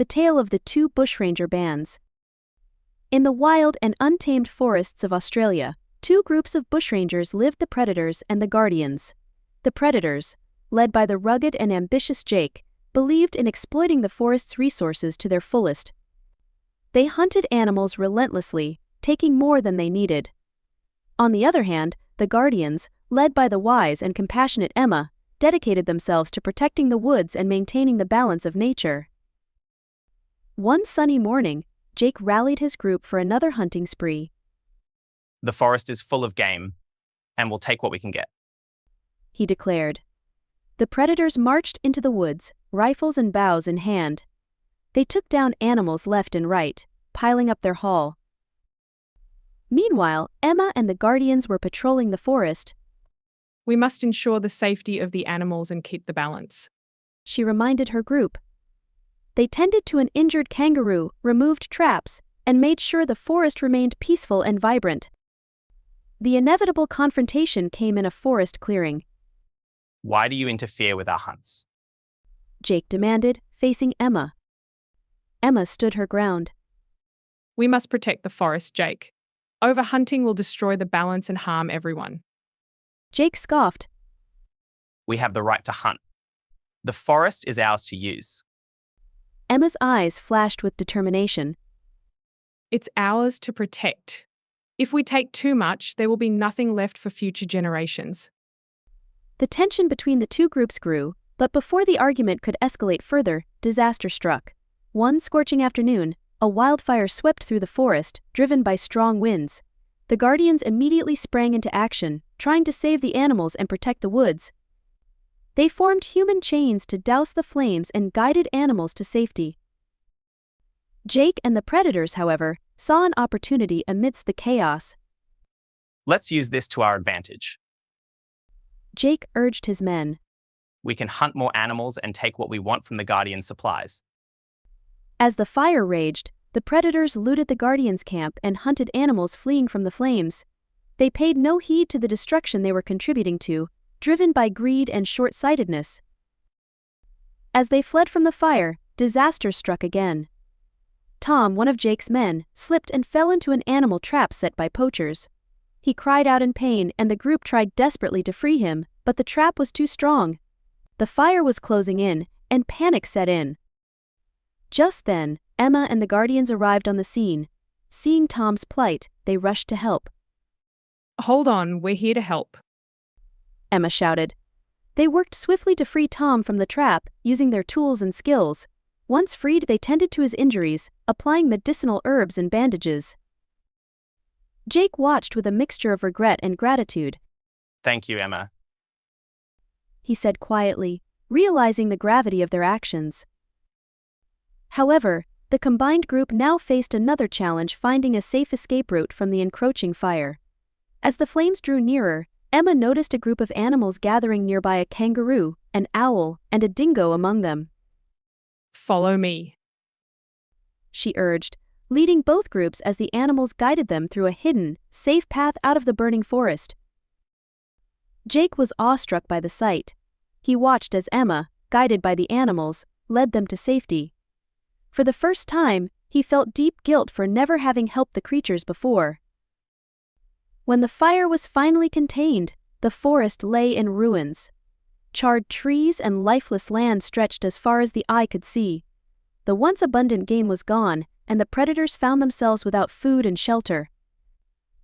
the tale of the two Bushranger bands. In the wild and untamed forests of Australia, two groups of bushrangers lived: the predators and the guardians. The predators, led by the rugged and ambitious Jake, believed in exploiting the forest's resources to their fullest. They hunted animals relentlessly, taking more than they needed. On the other hand, the guardians, led by the wise and compassionate Emma, dedicated themselves to protecting the woods and maintaining the balance of nature. One sunny morning, Jake rallied his group for another hunting spree. The forest is full of game, and we'll take what we can get, he declared. The predators marched into the woods, rifles and bows in hand. They took down animals left and right, piling up their haul. Meanwhile, Emma and the guardians were patrolling the forest. We must ensure the safety of the animals and keep the balance, she reminded her group. They tended to an injured kangaroo, removed traps, and made sure the forest remained peaceful and vibrant. The inevitable confrontation came in a forest clearing. Why do you interfere with our hunts? Jake demanded, facing Emma. Emma stood her ground. We must protect the forest, Jake. Overhunting will destroy the balance and harm everyone. Jake scoffed. We have the right to hunt. The forest is ours to use. Emma's eyes flashed with determination. It's ours to protect. If we take too much, there will be nothing left for future generations. The tension between the two groups grew, but before the argument could escalate further, disaster struck. One scorching afternoon, a wildfire swept through the forest, driven by strong winds. The guardians immediately sprang into action, trying to save the animals and protect the woods. They formed human chains to douse the flames and guided animals to safety. Jake and the predators, however, saw an opportunity amidst the chaos. Let's use this to our advantage. Jake urged his men. We can hunt more animals and take what we want from the Guardian supplies. As the fire raged, the predators looted the Guardians' camp and hunted animals fleeing from the flames. They paid no heed to the destruction they were contributing to, driven by greed and short-sightedness. As they fled from the fire, disaster struck again. Tom, one of Jake's men, slipped and fell into an animal trap set by poachers. He cried out in pain and the group tried desperately to free him, but the trap was too strong. The fire was closing in, and panic set in. Just then, Emma and the Guardians arrived on the scene. Seeing Tom's plight, they rushed to help. Hold on, we're here to help, Emma shouted. They worked swiftly to free Tom from the trap, using their tools and skills. Once freed, they tended to his injuries, applying medicinal herbs and bandages. Jake watched with a mixture of regret and gratitude. Thank you, Emma, he said quietly, realizing the gravity of their actions. However, the combined group now faced another challenge: finding a safe escape route from the encroaching fire. As the flames drew nearer, Emma noticed a group of animals gathering nearby: a kangaroo, an owl, and a dingo among them. Follow me, she urged, leading both groups as the animals guided them through a hidden, safe path out of the burning forest. Jake was awestruck by the sight. He watched as Emma, guided by the animals, led them to safety. For the first time, he felt deep guilt for never having helped the creatures before. When the fire was finally contained, the forest lay in ruins. Charred trees and lifeless land stretched as far as the eye could see. The once abundant game was gone, and the predators found themselves without food and shelter.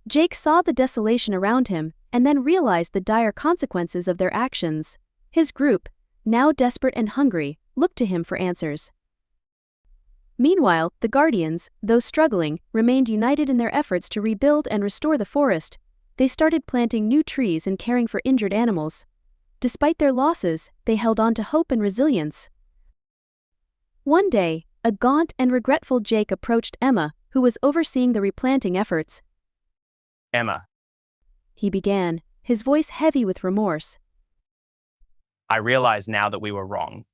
Jake saw the desolation around him, and then realized the dire consequences of their actions. His group, now desperate and hungry, looked to him for answers. Meanwhile, the Guardians, though struggling, remained united in their efforts to rebuild and restore the forest. They started planting new trees and caring for injured animals. Despite their losses, they held on to hope and resilience. One day, a gaunt and regretful Jake approached Emma, who was overseeing the replanting efforts. Emma, he began, his voice heavy with remorse. I realize now that we were wrong.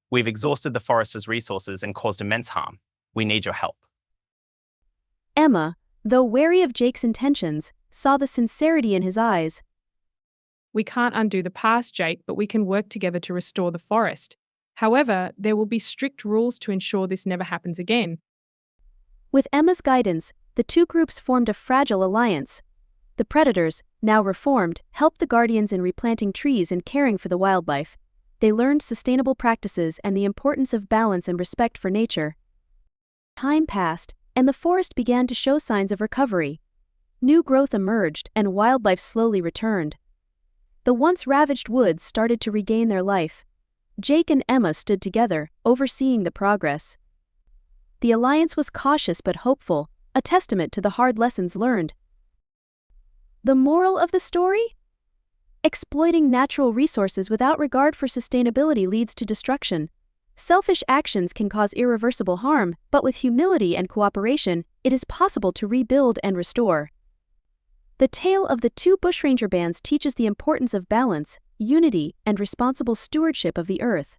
We've exhausted the forest's resources and caused immense harm. We need your help. Emma, though wary of Jake's intentions, saw the sincerity in his eyes. We can't undo the past, Jake, but we can work together to restore the forest. However, there will be strict rules to ensure this never happens again. With Emma's guidance, the two groups formed a fragile alliance. The predators, now reformed, helped the guardians in replanting trees and caring for the wildlife. They learned sustainable practices and the importance of balance and respect for nature. Time passed, and the forest began to show signs of recovery. New growth emerged, and wildlife slowly returned. The once ravaged woods started to regain their life. Jake and Emma stood together, overseeing the progress. The alliance was cautious but hopeful, a testament to the hard lessons learned. The moral of the story? Exploiting natural resources without regard for sustainability leads to destruction. Selfish actions can cause irreversible harm, but with humility and cooperation, it is possible to rebuild and restore. The tale of the two Bushranger bands teaches the importance of balance, unity, and responsible stewardship of the earth.